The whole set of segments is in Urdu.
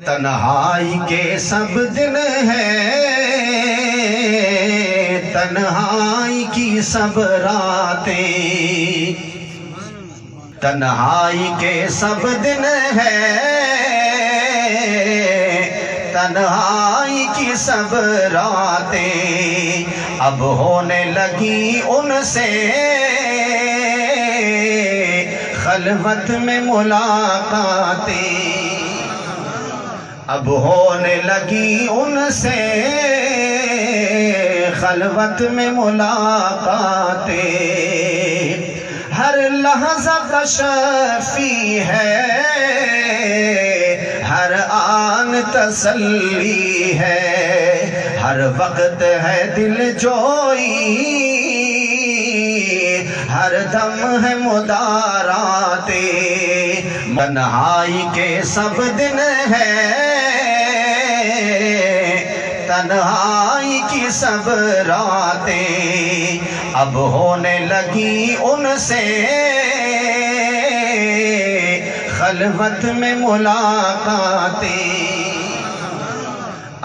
تنہائی کے سب دن ہیں، تنہائی کی سب راتیں، تنہائی کے سب دن ہیں، تنہائی کی سب راتیں، اب ہونے لگی ان سے خلوت میں ملاقاتیں، اب ہونے لگی ان سے خلوت میں ملاقاتیں، ہر لحظہ کشفی ہے، ہر آن تسلی ہے، ہر وقت ہے دل جوئی، ہر دم ہے مداراتیں، تنہائی کے سب دن ہیں، تنہائی کی سب راتیں، اب ہونے لگی ان سے خلوت میں ملاقاتیں،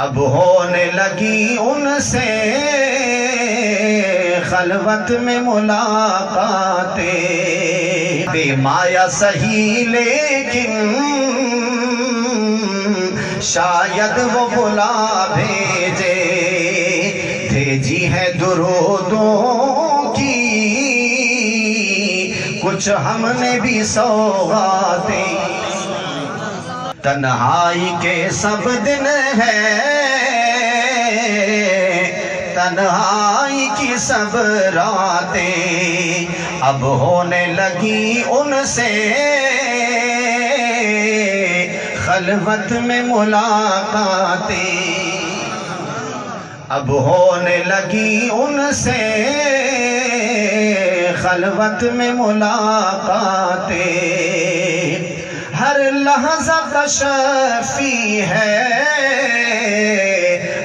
اب ہونے لگی ان سے خلوت میں ملاقاتیں، بے مایا سہی لیکن شاید وہ بلا بھیجے، بھیجی ہے درودوں کی کچھ ہم نے بھی سوغاتیں، تنہائی کے سب دن ہیں، تنہائی کی سب راتیں، اب ہونے لگی ان سے خلوت میں ملاقاتیں، اب ہونے لگی ان سے خلوت میں ملاقاتیں، ہر لحظہ کشفی ہے،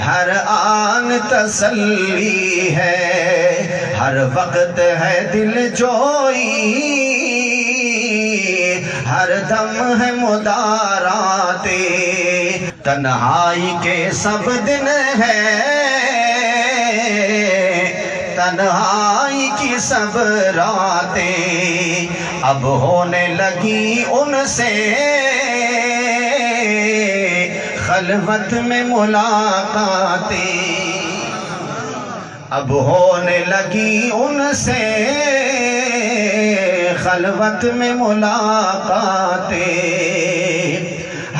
ہر آن تسلی ہے، ہر وقت ہے دل جوئی، ہر دم ہے مداراتیں، تنہائی کے سب دن ہیں، تنہائی کی سب راتیں، اب ہونے لگی ان سے خلوت میں ملاقاتیں، اب ہونے لگی ان سے خلوت میں ملاقاتیں،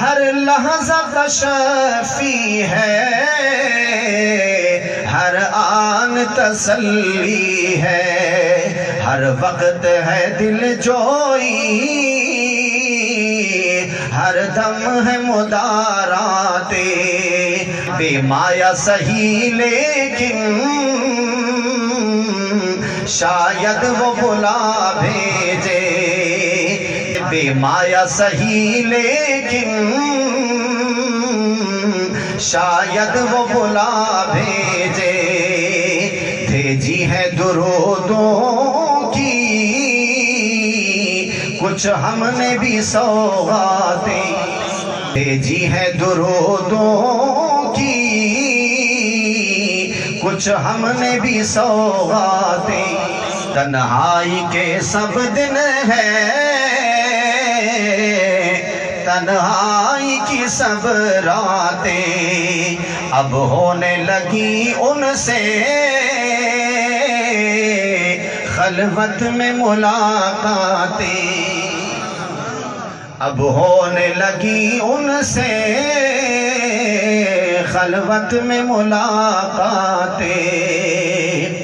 ہر لحظہ کشفی ہے، ہر آن تسلی ہے، ہر وقت ہے دل جوئی، ہر دم ہے مداراتیں، بے مایا سہی لیکن شاید وہ بلا بھیجے، بے مایا سہی لیکن شاید وہ بلا بھیجے، بھیجی ہے درودوں کی کچھ ہم نے بھی سوغاتیں، بھیجی ہے درودوں کی کچھ ہم نے بھی سوغاتیں، تنہائی کے سب دن ہیں، تنہائی کی سب راتیں، اب ہونے لگی ان سے خلوت میں ملاقاتیں، اب ہونے لگی ان سے خلوت میں ملاقاتیں،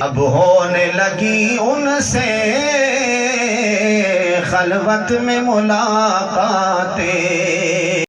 اب ہونے لگی ان سے خلوت میں ملاقاتیں۔